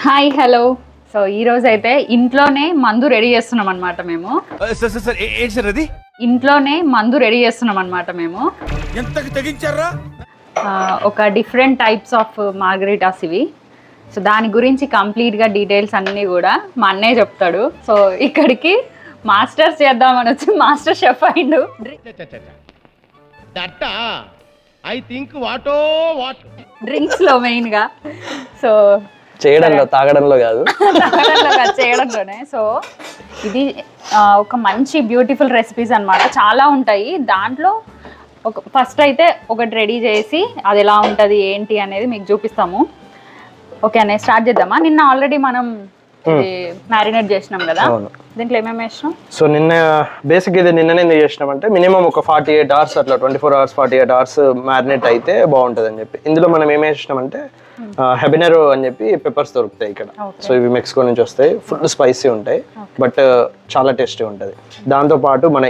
Hi hello. So ఈ రోజు అయితే ఇంట్లోనే మందు రెడీ చేస్తున్నాం అనమాట మేము. ఇంట్లోనే మందు రెడీ చేస్తున్నాం అనమాట మేము. ఒక డిఫరెంట్ టైప్స్ ఆఫ్ మార్గరిటాస్ ఇవి. సో దాని గురించి కంప్లీట్గా డీటెయిల్స్ అన్నీ కూడా మా అన్నయ్య చెప్తాడు. సో ఇక్కడికి మాస్టర్స్ చేద్దామని వచ్చి మాస్టర్ షెఫ్ అయిండు. డ్రింక్స్లో మెయిన్గా. సో చేయడంలో తాగడంలో కాదు చేయడంలోనే. సో ఇది ఒక మంచి బ్యూటిఫుల్ రెసిపీస్ అన్నమాట. చాలా ఉంటాయి దాంట్లో. ఫస్ట్ అయితే ఒకటి రెడీ చేసి అది ఎలా ఉంటుంది ఏంటి అనేది మీకు చూపిస్తాము. ఓకే అనే స్టార్ట్ చేద్దామా? నిన్న ఆల్రెడీ మనం మ్యారినేట్ చేసినాం కదా, దీంట్లో ఏమేమి వేసినాం? సో నిన్న బేసిక్ ఇది నిన్ననే ఎందుకు చేసినాం అంటే మినిమం ఒక 48 hours అట్లా 24 hours 48 hours మ్యారినేట్ అయితే బాగుంటుంది అని చెప్పి ఇందులో మనం ఏం వేసినామంటే హెబినెరో అని చెప్పి పెప్పర్స్ దొరుకుతాయి ఇక్కడ. సో ఇవి మెక్సికో నుంచి వస్తాయి, ఫుల్ స్పైసీ ఉంటాయి బట్ చాలా టేస్టీ ఉంటుంది. దాంతో పాటు మన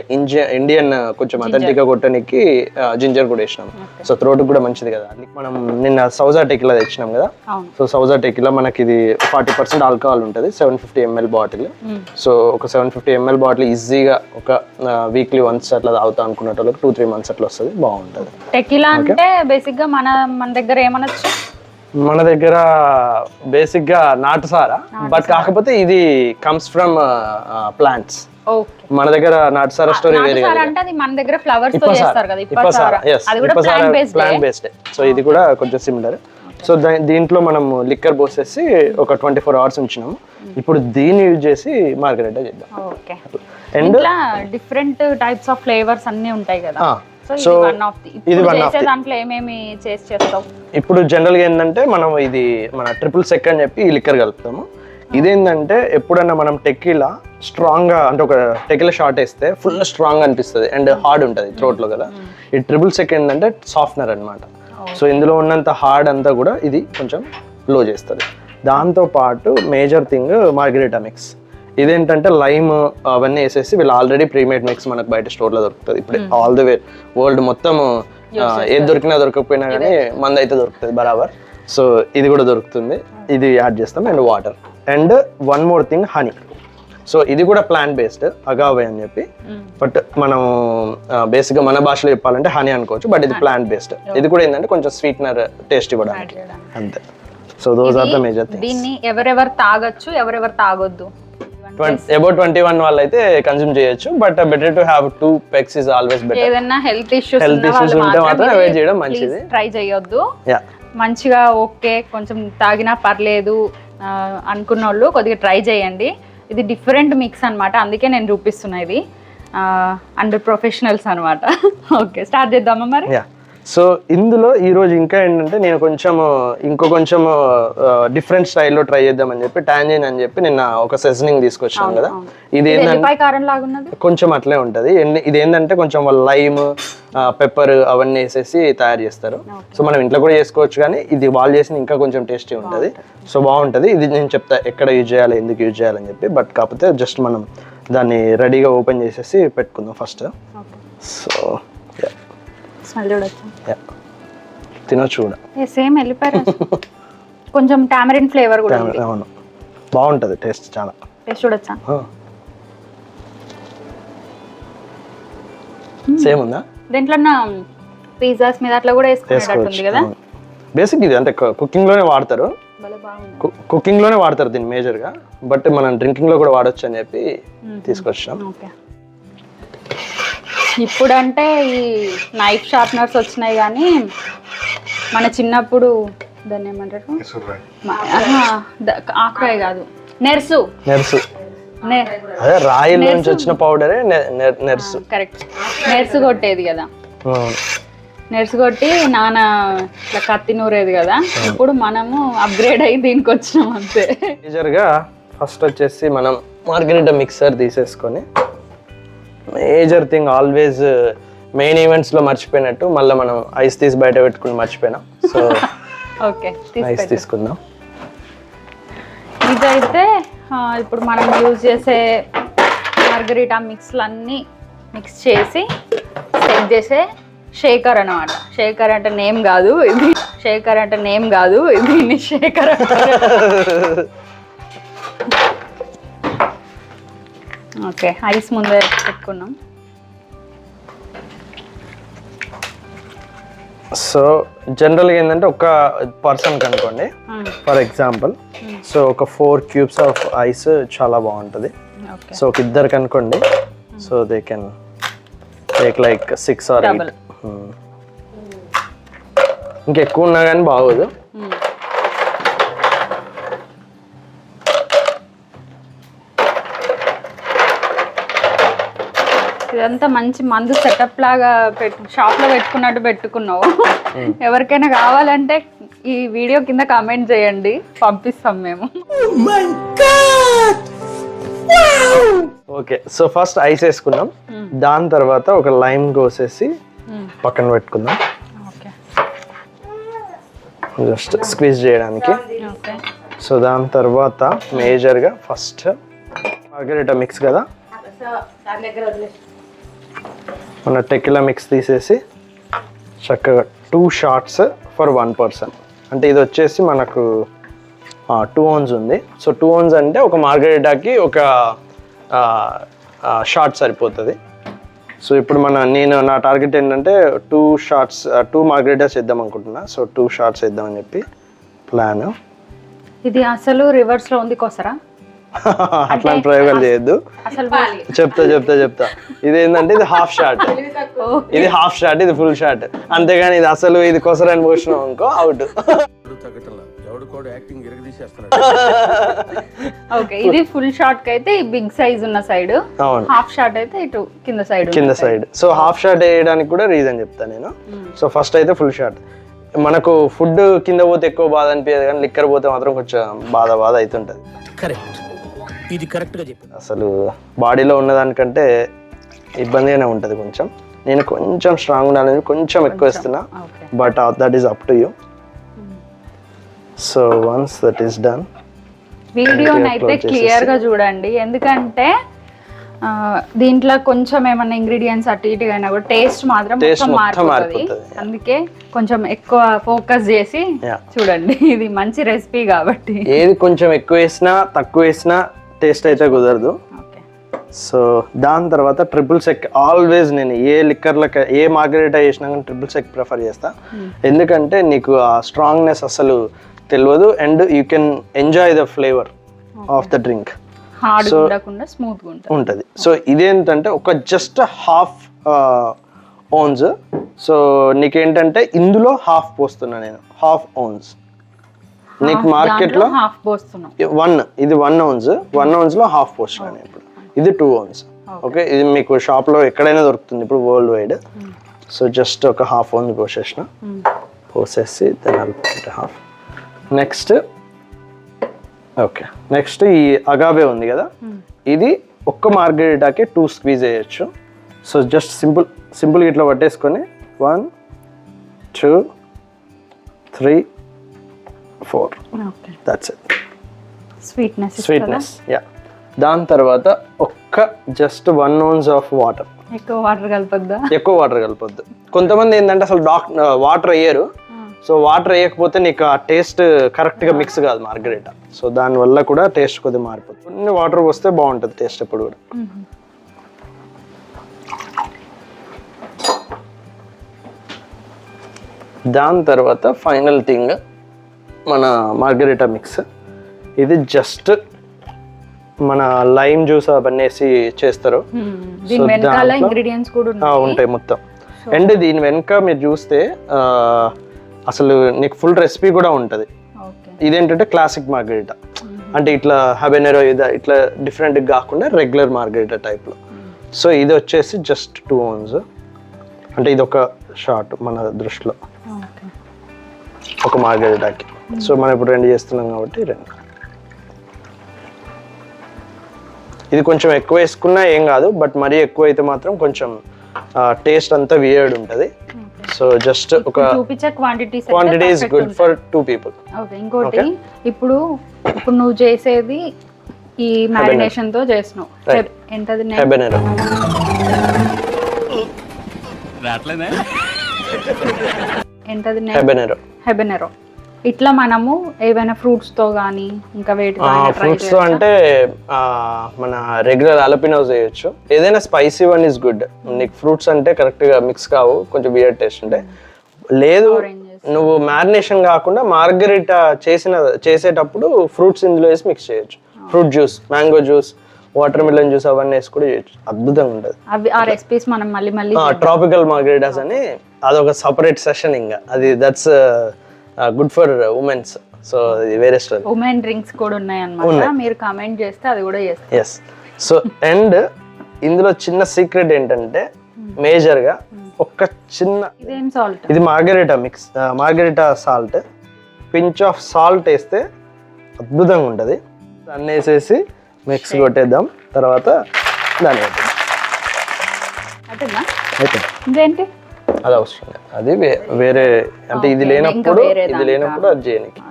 ఇండియన్ కొంచెం అథెంటిక్ గా కొట్టడానికి జింజర్ కూడా వేసినాం. సో థ్రోట్ కూడా మంచిది కదా. మనం నిన్న సౌజా టెకిలా తెచ్చినాం కదా. సో సౌజా టెకిలా మనకి ఇది 40% ఆల్కహాల్ ఉంటుంది, 750 ml బాటిల్. సో ఒక 750 ml బాటిల్ ఈజీగా ఒక వీక్లీ వన్స్ అట్లా తాగుతా అనుకున్న వాళ్ళకి 2-3 months అట్లా వస్తుంది, బాగుంటుంది. టెకిలా అంటే బేసిక్ గా మన దగ్గర ఏమనొచ్చు, మన దగ్గర బేసిక్ గా నాటుసారా, బట్ కాకపోతే ఇది కమ్స్ ఫ్రమ్ ప్లాంట్స్. మన దగ్గర నాటుసారా స్టోరీ వేరే. మన దగ్గర ఫ్లవర్స్ తో చేస్తారు కదా, ప్లాంట్ బేస్డ్. సో ఇది కూడా కొంచెం సిమిలర్. సో దీంట్లో మనం లిక్కర్ పోసేసి ఒక 24 hours ఉంచినాము. ఇప్పుడు దీన్ని యూజ్ చేసి మార్గరెటా చేద్దాం. And different types of flavours అన్ని ఉంటాయి కదా. సో ఇది దాంట్లో ఏమేమి చేస్తాం? ఇప్పుడు జనరల్ గా ఏంటంటే మనం ఇది మన ట్రిపుల్ సెక్ అని చెప్పి ఈ లిక్కర్ కలుపుతాము. ఇదేంటంటే ఎప్పుడన్నా మనం టెకిలా స్ట్రాంగ్ గా అంటే ఒక టెకిలా షార్ట్ వేస్తే ఫుల్ స్ట్రాంగ్ అనిపిస్తుంది అండ్ హార్డ్ ఉంటుంది థ్రోట్ లో కదా. ఈ ట్రిపుల్ సెక్ ఏంటంటే సాఫ్ట్నర్ అనమాట. సో ఇందులో ఉన్నంత హార్డ్ అంతా కూడా ఇది కొంచెం లో చేస్తుంది. దాంతో పాటు మేజర్ థింగ్ మార్గరిటా మిక్స్. ఇదేంటంటే లైమ్ అవన్నీ వేసేసి వీళ్ళు ఆల్రెడీ ప్రీమేడ్ మిక్స్ మనకు బయట స్టోర్ లో దొరుకుతుంది. ఇప్పుడు ఆల్ ది వే వరల్డ్ మొత్తం ఏది దొరికినా దొరకకపోయినా కానీ మంది అయితే దొరుకుతుంది బరాబర్. సో ఇది కూడా దొరుకుతుంది, ఇది యాడ్ చేస్తాం. And water and one more thing honey. So ఇది కూడా ప్లాంట్ బేస్డ్ అగావే అని చెప్పి, బట్ మనం బేసిక్ గా మన భాషలో చెప్పాలంటే హనీ అనుకోవచ్చు, బట్ ఇది ప్లాంట్ బేస్డ్. ఇది కూడా ఏంటంటే కొంచెం స్వీట్నర్ టేస్ట్ ఇవ్వడానికి అంతే. So those are the major things. దీన్ని ఎవరెవరు తాగొచ్చు, ఎవరెవరు తాగొద్దు? అబౌట్ 21 వాళ్ళు అయితే కన్స్యూమ్ చేయొచ్చు, but better to have 2 pegs is always better. ఏదైనా హెల్త్ ఇష్యూస్ ఉంటే మాత్రం అవాయిడ్ చేయడం మంచిది. ట్రై చేయొద్దు. మంచిగా ఓకే కొంచెం తాగినా పర్లేదు అనుకున్న వాళ్ళు కొద్దిగా ట్రై చేయండి. ఇది డిఫరెంట్ మిక్స్ అనమాట, అందుకే నేను చూపిస్తున్నా. ఇది అండర్ ప్రొఫెషనల్స్ అనమాట. ఓకే స్టార్ట్ చేద్దామా మరి? సో ఇందులో ఈరోజు ఇంకా ఏంటంటే నేను కొంచెం డిఫరెంట్ స్టైల్లో ట్రై చేద్దామని చెప్పి టాంజిన్ అని చెప్పి నిన్న ఒక సెజనింగ్ తీసుకొచ్చాను కదా. ఇది ఏంటంటే కొంచెం అట్లే ఉంటుంది. ఇది ఏంటంటే కొంచెం లైమ్ పెప్పర్ అవన్నీ వేసేసి తయారు చేస్తారు. సో మనం ఇంట్లో కూడా చేసుకోవచ్చు, కానీ ఇది వాళ్ళు చేసిన ఇంకా కొంచెం టేస్టీ ఉంటుంది. సో బాగుంటుంది. ఇది నేను చెప్తా ఎక్కడ యూజ్ చేయాలి, ఎందుకు యూజ్ చేయాలని చెప్పి. బట్ కాకపోతే జస్ట్ మనం దాన్ని రెడీగా ఓపెన్ చేసేసి పెట్టుకుందాం ఫస్ట్. సో తినొచ్చు కూడా, సేమ్ వెళ్ళిపోయారు. కొంచెం టామరిన్ ఫ్లేవర్ కూడా ఉంది. అవును బాగుంటది టేస్ట్, చాలా టేస్ట్ చూడొచ్చా? సేమ్ ఉందా? దీంట్లో పిజ్జాస్ మీద అట్లా కూడా వేసుకునేటట్టుంది కదా. బేసిక్ ఇది అంటే కుకింగ్ లోనే వాడతారు దీన్ని మేజర్ గా, బట్ మనం డ్రింకింగ్ లో కూడా వాడొచ్చు అని చెప్పి తీసుకొచ్చాం. ఇప్పుడంటే ఈ నైఫ్ షార్ప్నర్స్ వచ్చినాయి, కానీ మన చిన్నప్పుడు దాన్ని ఏమంటారు, ఆకురాయి కాదు, నెర్సు అదే రాయి నుంచి వచ్చిన పౌడరే నెర్సు. కరెక్ట్, నెర్సు కొట్టేది కదా. నెర్సు కొట్టి నాన్న ఇట్లా కత్తి నూరేది కదా. ఇప్పుడు మనము అప్గ్రేడ్ అయ్యి దీనికి వచ్చినాం అంతే. మేజర్గా ఫస్ట్ వచ్చేసి మనం మార్గరిటా మిక్సర్ తీసేసుకొని, major thing always main events లో మర్చిపోయినట్టు మళ్ళీ మనం ఐస్ తీసి బయట పెట్టుకుని మర్చిపోయినాం. సో ఓకే ఐస్ తీసుకుందాం. ఇదైతే ఇప్పుడు మనం యూజ్ చేసే మార్గరిటా మిక్స్లన్నీ మిక్స్ చేసి సెట్ చేసే షేకర్ అనమాట. షేకర్ అంటే నేమ్ కాదు ఇది, దీన్ని షేకర్ ఓకే, ఐస్ ముందే పెట్టుకున్నాం. సో జనరల్గా ఏంటంటే ఒక పర్సన్కి అనుకోండి, ఫర్ ఎగ్జాంపుల్, సో ఒక 4 cubes ఆఫ్ ఐస్ చాలా బాగుంటుంది. ఓకే, సో ఒక ఇద్దరికి అనుకోండి, so they can take like 6 or 8. ఇంకెక్కువ ఉన్నా కానీ బాగోదు. ఇదంతా మంచి మందు సెటప్ లాగా షాప్ లో పెట్టుకున్నట్టు పెట్టుకున్నావు. ఎవరికైనా కావాలంటే ఈ వీడియో కింద కామెంట్ చేయండి, పంపిస్తాం మేము. ఓకే, సో ఫస్ట్ ఐస్ వేసుకున్నాం. దాని తర్వాత ఒక లైమ్ కోసేసి పక్కన పెట్టుకుందాం, జస్ట్ స్క్వీజ్ చేయడానికి. సో దాని తర్వాత మేజర్గా ఫస్ట్ మార్గరిటా మిక్స్ కదా, మన టెకిలా మిక్స్ తీసేసి చక్కగా 2 shots ఫర్ 1 person. అంటే ఇది వచ్చేసి మనకు 2 ounces ఉంది. సో 2 ounces అంటే ఒక మార్గరిటాకి ఒక షాట్ సరిపోతుంది. సో ఇప్పుడు నా టార్గెట్ ఏంటంటే 2 మార్గరిటాస్ చేద్దాం అనుకుంటున్నా. సో 2 shots వేద్దామని చెప్పి ప్లాన్. ఇది అసలు రివర్స్ లో ఉంది కోసరా? అట్లాంటి ప్రయోగాలు చేయొద్దు. చెప్తా. ఇది ఏంటంటే ఇది హాఫ్ షాట్, ఇది హాఫ్ షాట్, ఇది ఫుల్ షాట్. అంతేగాని ఇది అసలు ఇది కొసరని పోసినాం అనుకో అవుట్. ఓకే, ఇది ఫుల్ షాట్ కి అయితే బిగ్ సైజ్ ఉన్న సైడ్, హాఫ్ షాట్ అయితే ఇటు కింద సైడ్. సో హాఫ్ షాట్ వేయడానికి కూడా రీజన్ చెప్తా నేను. సో ఫస్ట్ అయితే ఫుల్ షాట్. మనకు ఫుడ్ కింద పోతే ఎక్కువ బాధ అనిపించదు, కానీ లిక్కర్ పోతే మాత్రం కొంచెం బాధ అవుతుంటది. ఇది కరెక్ట్ గా చెప్పి అసలు బాడీలో ఉన్నదానికంటే ఇబ్బందిగానే ఉంటుంది కొంచెం. నేను కొంచెం స్ట్రాంగ్ ఉండాలని కొంచెం ఎక్కువ ఇస్తున్నా, but that is up to you. So once that is done, వీడియోని అయితే క్లియర్ గా చూడండి, ఎందుకంటే దీంట్లో కొంచెం ఏమన్నా ఇంగ్రీడియంట్స్ అటు ఇటు అయినా కూడా టేస్ట్ మాత్రం మారిపోతుంది. అందుకే కొంచెం ఎక్కువ ఫోకస్ చేసి చూడండి, ఇది మంచి రెసిపీ కాబట్టి. ఏది కొంచెం ఎక్కువ వేసినా తక్కువ వేసినా టేస్ట్ అయితే కుదరదు. సో దాని తర్వాత ట్రిపుల్ సెక్ ఆల్వేస్ నేను ఏ లిక్కర్లకి ఏ మార్గరిటా చేసినా కానీ ట్రిపుల్ సెక్ ప్రిఫర్ చేస్తా. ఎందుకంటే నీకు ఆ స్ట్రాంగ్నెస్ అసలు తెలియదు, and you can enjoy the flavour of the drink, ఉంటుంది. సో ఇదేంటంటే ఒక జస్ట్ హాఫ్ ounce. సో నీకేంటంటే ఇందులో హాఫ్ పోస్తున్నా నేను, హాఫ్ ounce. నీకు మార్కెట్లో 1 ఇది 1 ounce, 1 ounce లో హాఫ్ పోస్తున్నాను ఇప్పుడు. ఇది 2 ounce. ఓకే, ఇది మీకు షాప్ లో ఎక్కడైనా దొరుకుతుంది ఇప్పుడు వరల్డ్ వైడ్. సో జస్ట్ ఒక హాఫ్ ounce పోసేసి దాని హాఫ్. నెక్స్ట్ ఈ అగాబే ఉంది కదా, ఇది ఒక్క మార్గరిటాకి 2 స్క్వీజ్ చేయొచ్చు. సో జస్ట్ సింపుల్ ఇట్లా పట్టేసుకొని 1 2 3 4 దట్స్ ఇట్. Sweetness yeah. దాని తర్వాత ఒక్క జస్ట్ 1 ounce ఆఫ్ వాటర్. ఎక్కువ వాటర్ కలపొద్దు. కొంతమంది ఏంటంటే అసలు వాటర్ వేయరు. సో వాటర్ వేయకపోతే నీకు ఆ టేస్ట్ కరెక్ట్గా మిక్స్ కాదు మార్గరిటా. సో దానివల్ల కూడా టేస్ట్ కొద్దిగా మారిపోతుంది. కొన్ని వాటర్ పోస్తే బాగుంటుంది టేస్ట్ ఎప్పుడు కూడా. దాని తర్వాత ఫైనల్ థింగ్ మన మార్గరిటా మిక్స్. ఇది జస్ట్ మన లైమ్ జ్యూస్ అవన్నీ వేసి చేస్తారు. ఉంటాయి మొత్తం. అండ్ దీని వెనుక మీరు చూస్తే అసలు నీకు ఫుల్ రెసిపీ కూడా ఉంటుంది. ఇదేంటంటే క్లాసిక్ మార్గరిటా, అంటే ఇట్లా హబెనెరో ఇట్లా డిఫరెంట్ కాకుండా రెగ్యులర్ మార్గరిటా టైప్లో. సో ఇది వచ్చేసి జస్ట్ 2 ounce. అంటే ఇది ఒక షాట్ మన దృష్టిలో ఒక మార్గరిటాకి. సో మనం ఇప్పుడు 2 చేస్తున్నాం కాబట్టి 2. ఇది కొంచెం ఎక్కువ వేసుకున్నా ఏం కాదు, బట్ మరీ ఎక్కువ అయితే మాత్రం కొంచెం టేస్ట్ అంతా వియర్డ్ ఉంటుంది. సో జస్ట్ ఒక quantity is good for 2 people. Okay, ఇంకోటి ఇప్పుడు నువ్వు చేసేది ఈ మ్యారినేషన్ తో చేస్తున్నావు. ఎంతది? హెబెనెరో. ఎంతది? హెబెనెరో. ఇట్లా మనము ఏవైనా ఫ్రూట్స్ తో గానీ ఇంకా వేటితో ఫ్రూట్స్ తో అంటే మన రెగ్యులర్ అలపినోస్ చేయొచ్చు. ఏదైనా స్పైసీ వన్ ఇస్ గుడ్. నీకు ఫ్రూట్స్ అంటే కరెక్ట్ గా మిక్స్ కావు, కొంచెం బియర్ టేస్ట్ ఉంటాయి. లేదు నువ్వు మ్యారినేషన్ కాకుండా మార్గరిటా చేసేటప్పుడు ఫ్రూట్స్ ఇందులో వేసి మిక్స్ చేయొచ్చు. Fruit juice, mango juice, water melon juice అవన్నీ వేసి కూడా చేయొచ్చు. అద్భుతంగా ఉంటుంది. అవి ఆ రెసిపీస్ మనం మళ్ళీ ట్రాపికల్ మార్గరిటాస్ అని అదొక సపరేట్ సెషన్. ఇంకా అది that's good for women's. So ఇది వేరే స్టోరీ. ఉమెన్ డ్రింక్స్ కూడా ఉన్నాయి అన్నమాట. మీరు కామెంట్ చేస్తే అది కూడా చేస్తాం. ఎస్. సో అండ్ ఇందులో చిన్న సీక్రెట్ ఏంటంటే మేజర్ గా ఒక చిన్న ఇదేం సాల్ట్, ఇది margherita mix, margherita salt. Pinch of salt వేస్తే అద్భుతంగా ఉంటుంది. దాన్ని వేసేసి మిక్స్ కొట్టేద్దాం. తర్వాత దాన్ని అయిపోయిందా? అయిపోయింది. ఇదేంటి? అది అవసరం లేదు. అది వేరే అంటే ఇది లేనప్పుడు అది చేయడానికి.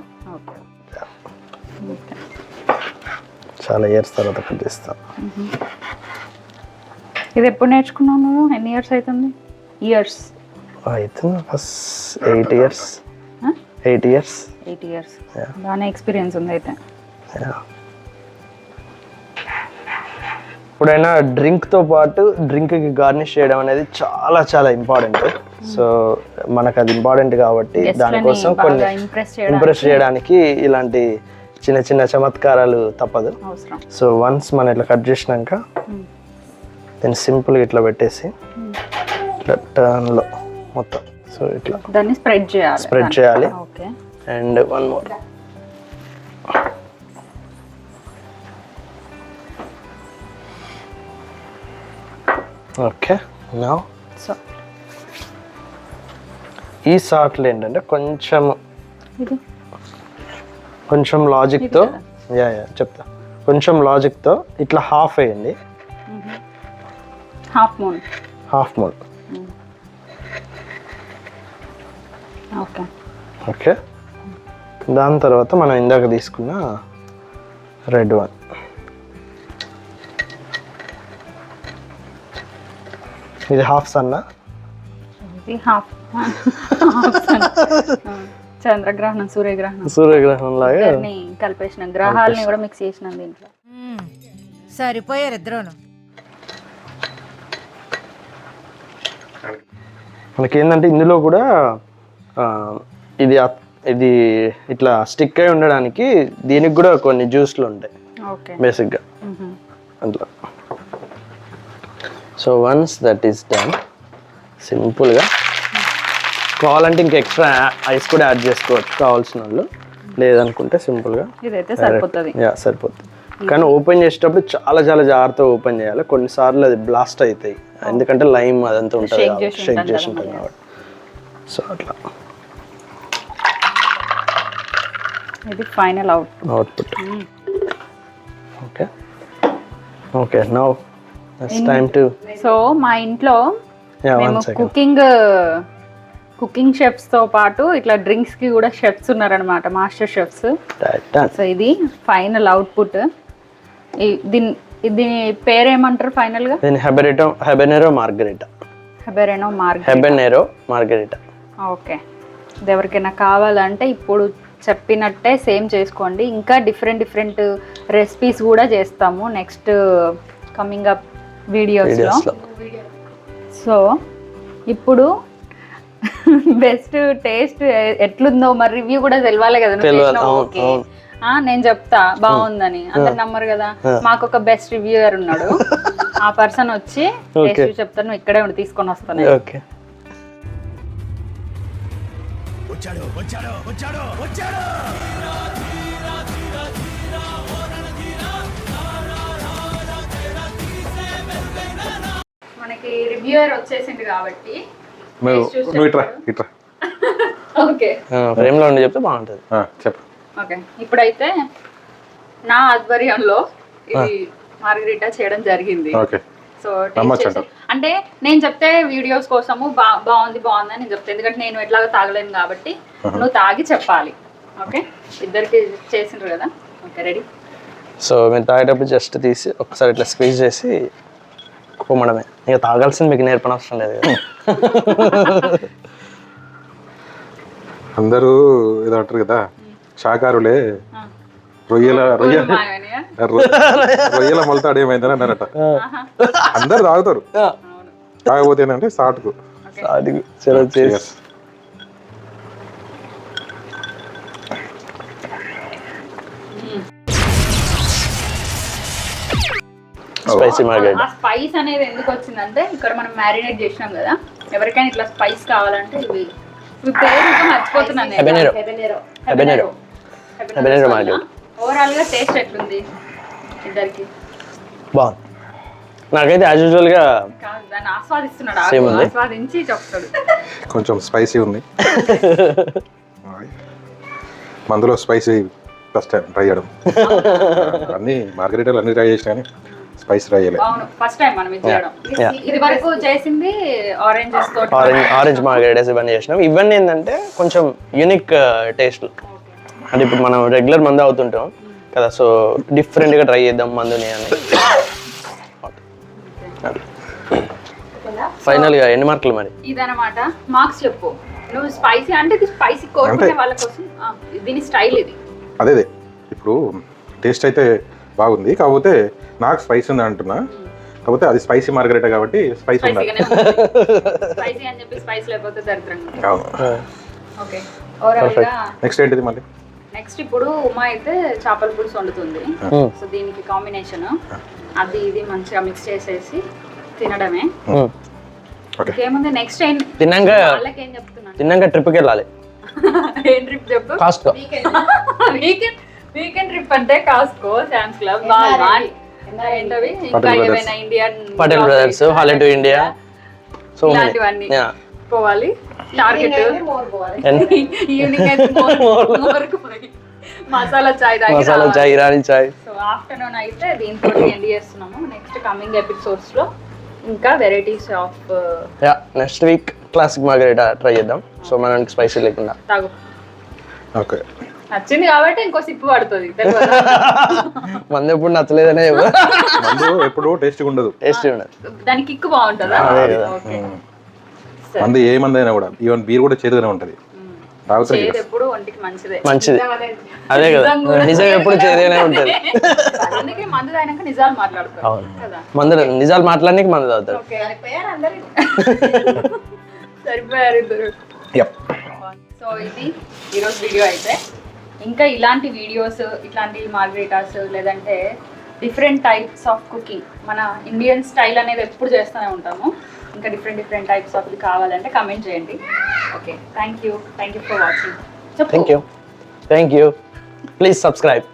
చాలా ఇయర్స్ తర్వాత కట్ చేస్తాను. ఇది ఎప్పుడు నేర్చుకున్నావు నువ్వు? ఎన్ని ఇయర్స్ అవుతుంది? ఇయర్స్ అవుతుంది. First 8 years. 8 years. 8 years. బాగానే ఎక్స్పీరియన్స్ ఉంది అయితే. ఇప్పుడైనా డ్రింక్తో పాటు డ్రింక్కి గార్నిష్ చేయడం అనేది చాలా చాలా ఇంపార్టెంట్. సో మనకు అది ఇంపార్టెంట్ కాబట్టి దానికోసం కొన్ని ఇంప్రెస్ చేయడానికి ఇలాంటి చిన్న చిన్న చమత్కారాలు తప్పదు. సో వన్స్ మనం ఇట్లా కట్ చేసినాక దీన్ని సింపుల్గా ఇట్లా పెట్టేసి ఇట్లా టర్న్లో మొత్తం సో ఇట్లా దాన్ని స్ప్రెడ్ చేయాలి. And one more. Okay. Now ఈ సాట్లు ఏంటంటే కొంచెం లాజిక్తో చెప్తా. కొంచెం లాజిక్తో ఇట్లా హాఫ్ వేయండి. Half moon. ఓకే. దాని తర్వాత మనం ఇందాక తీసుకున్న రెడ్ వన్. ఇది హాఫ్ సన్న. చంద్రగ్రహణం, సూర్యగ్రహణం లాగా కలిపేసిన గ్రహాలని కూడా మిక్స్ చేసిన దీంట్లో. సరిపోయారు ఇద్దరును. మనకి ఏంటంటే ఇందులో కూడా ఇది ఇట్లా స్టిక్ అయి ఉండడానికి దీనికి కూడా కొన్ని జ్యూస్లు ఉంటాయి బేసిక్గా అట్లా. So once that is done, సింపుల్గా కావాలంటే ఇంకా ఎక్స్ట్రా ఐస్ కూడా యాడ్ చేసుకోవచ్చు కావాల్సిన వాళ్ళు. లేదనుకుంటే సింపుల్గా సరిపోతుంది. కానీ ఓపెన్ చేసేటప్పుడు చాలా చాలా జాగ్రత్తగా ఓపెన్ చేయాలి. కొన్నిసార్లు అది బ్లాస్ట్ అవుతాయి, ఎందుకంటే లైమ్ అదంతా ఉంటుంది షేక్ చేసి ఉంటుంది కాబట్టి. సో అట్లా ఇది final output. Okay now it's time to. So మా ఇంట్లో మేము కుకింగ్ షెఫ్స్ తో పాటు ఇట్లా డ్రింక్స్ కి కూడా షెఫ్స్ ఉన్నారనమాట, మాస్టర్ షెఫ్స్. సో ఇది ఫైనల్ అవుట్పుట్. దీని పేరేమంటారు ఫైనల్ గా? హెబెనెరో మార్గరిటా. ఓకే. ఇది ఎవరికైనా కావాలంటే ఇప్పుడు చెప్పినట్టే సేమ్ చేసుకోండి. ఇంకా డిఫరెంట్ రెసిపీస్ కూడా చేస్తాము నెక్స్ట్ కమింగ్ అప్ వీడియోస్లో. సో ఇప్పుడు బెస్ట్ టేస్ట్ ఎట్లుందో మరి రివ్యూ కూడా తెలవాలి కదా. ఓకే నేను చెప్తా బాగుందని, అందరు నమ్మరు కదా. మాకు ఒక బెస్ట్ రివ్యూయర్ ఉన్నాడు, ఆ పర్సన్ వచ్చి టేస్ట్ చెప్తాను, ఇక్కడే ఉండి తీసుకొని వస్తాను. మనకి రివ్యూయర్ వచ్చేసింది కాబట్టి ఓకే ఫ్రేమ్లో ఉండి చెప్తే బాగుంటుంది. చెప్పు. ఓకే, ఇప్పుడైతే నా ఆధ్వర్యంలో ఇది మార్గరిటా చేయడం జరిగింది. సో అంటే నేను చెప్తే వీడియోస్ కోసము బాగుంది అని నేను చెప్తాను, ఎందుకంటే నేను ఎట్లాగో తాగలేను కాబట్టి నువ్వు తాగి చెప్పాలి. ఓకే, ఇద్దరికి చేసిండ్రు కదా. Okay ready. సో మీరు తాగేటప్పుడు జస్ట్ తీసి ఒకసారి ఇట్లా స్క్వీజ్ చేసి కుమ్మడమే, ఇక తాగాల్సింది మీకు నేర్పనవసరం లేదు కదా. అందరూ ఏదో అంటారు కదా శాకారులే రొయ్యల మొలతాడు ఏమైందని అన్నారట. అందరు తాగుతారు, తాగకపోతే ఏంటంటే సాటుకు. Spicy margarita. ఆ స్పైస్ అనేది ఎందుకు వచ్చిందంటే ఇక్కడ మనం మ్యారినేట్ చేసినాం కదా, ఎవరికైనా ఇట్లా స్పైస్ కావాలంటే ఇవి పేరు ఇంకా మర్చిపోతున్నాను నేను. Habanero margherita. ఓవరాల్ గా టేస్ట్ ఎట్లుంది ఇద్దరికి? బాగుంది. నాకైతే యాజ్ యూజువల్ గా కాదు, దాన్ని ఆస్వాదిస్తున్నాడు, Same ఉంది. ఆస్వాదించి చెప్తాడు. కొంచెం స్పైసీ ఉంది. మందులో స్పైసీ ఫస్ట్ టైం ట్రై చేయడం. అన్ని మార్గరెటాలు అన్ని ట్రై చేసినా కానీ స్పైస్ ట్రై చేయలేదు. అవును, ఫస్ట్ టైం మనం ఇది చేయడం. Yeah. ఇది వరకు చేసింది ఆరెంజెస్ తోటి. ఆరెంజ్ మార్గరెటాస్ ఇవన్నీ చేసినాం. ఇవన్నీ ఏంటంటే కొంచెం యూనిక్ టేస్ట్. అంటే ఇప్పుడు మనం రెగ్యులర్ మందు అవుతుంటాం కదా, సో డిఫరెంట్గా ట్రై చేద్దాం మందుని అని. ఫైనల్గా ఎన్ని మార్కులు మరి? ఇదన్నమాట. మార్క్స్ చెప్పు నువ్వు. స్పైసీ అంటే ఇది స్పైసీ కోరుకునే వాళ్ళ కోసం దీని స్టైల్ ఇది. అదే ఇప్పుడు టేస్ట్ అయితే బాగుంది, కాకపోతే నాకు స్పైస్ ఉంది అంటున్నా. కాకపోతే అది స్పైసీ మార్గరెటా కాబట్టి స్పైస్ ఉండాలి. స్పైసీ అని చెప్పి స్పైస్ లేకపోతే దరిద్రంగా. అవును. ఓకే, ఓవరాల్ గా నెక్స్ట్ ఏంటిది మళ్ళీ? నెక్స్ట్ ఇప్పుడు ఉమా అయితే చేపల పులుసు వండుతుంది. సో దీనికి కాంబినేషన్ అది ఇది మంచిగా మిక్స్ చేసేసి తినడమే. ఇంకేముంది నెక్స్ట్ ఏం తిన్నాక వాళ్ళకి ఏం చెప్తున్నాను, తిన్నాక ట్రిప్కి వెళ్ళాలి. ఏం ట్రిప్ చెప్పు? కాస్ట్కో. వీకెండ్ ట్రిప్ అంటే కాస్ట్కో, శామ్స్ క్లబ్, వాల్మార్ట్, ఏంటవి ఇంకా ఏమైనా ఇండియన్ పటేల్ బ్రదర్స్, హాలే టు ఇండియా, సో ఇలాంటివన్నీ పోవాలి. టార్గెట్ ఈవినింగ్ అయితే మసాలా చాయ్ తాగి మసాలా చాయ్, ఇరానీ చాయ్. సో ఆఫ్టర్నూన్ అయితే దీంతో ఎండ్ చేస్తున్నాము. నెక్స్ట్ కమింగ్ ఎపిసోడ్స్ లో ఇంకా varieties of next week classic margarita try చేద్దాం. సో మనకి స్పైసీ లేకుండా. తాగు. ఓకే, నచ్చింది కాబట్టి ఇంకో సిప్పు పడుతుంది. మంది ఎప్పుడు నచ్చలేదనే మందు ఎప్పుడు టేస్ట్గా ఉండదు. టేస్టీ ఉండదు, దానికి కిక్కు బాగుంటుందా? ఓకే. మందు ఏ మంది అయినా కూడా, ఈవెన్ బీర్ కూడా చేదుగానే ఉంటుంది. చేదు ఎప్పుడు ఒంటికి మంచిదే. మంచిది, అదే కదా. నిజం ఎప్పుడు చేదేనే ఉంటుంది. అందుకే మందు తాగినాక నిజాలు మాట్లాడతారు కదా. మందు నిజాలు మాట్లాడడానికి మందు తాగుతారు. సరిపోయారు ఇద్దరు. సో ఇది ఈరోజు వీడియో అయితే. ఇంకా ఇలాంటి వీడియోస్, ఇట్లాంటి మార్గరెటాస్ లేదంటే డిఫరెంట్ టైప్స్ ఆఫ్ కుకింగ్, మన ఇండియన్ స్టైల్ అనేది ఎప్పుడు చేస్తూనే ఉంటాము. ఇంకా డిఫరెంట్ టైప్స్ ఆఫ్ కావాలంటే కమెంట్ చేయండి. Okay, thank you for watching. Thank you please subscribe.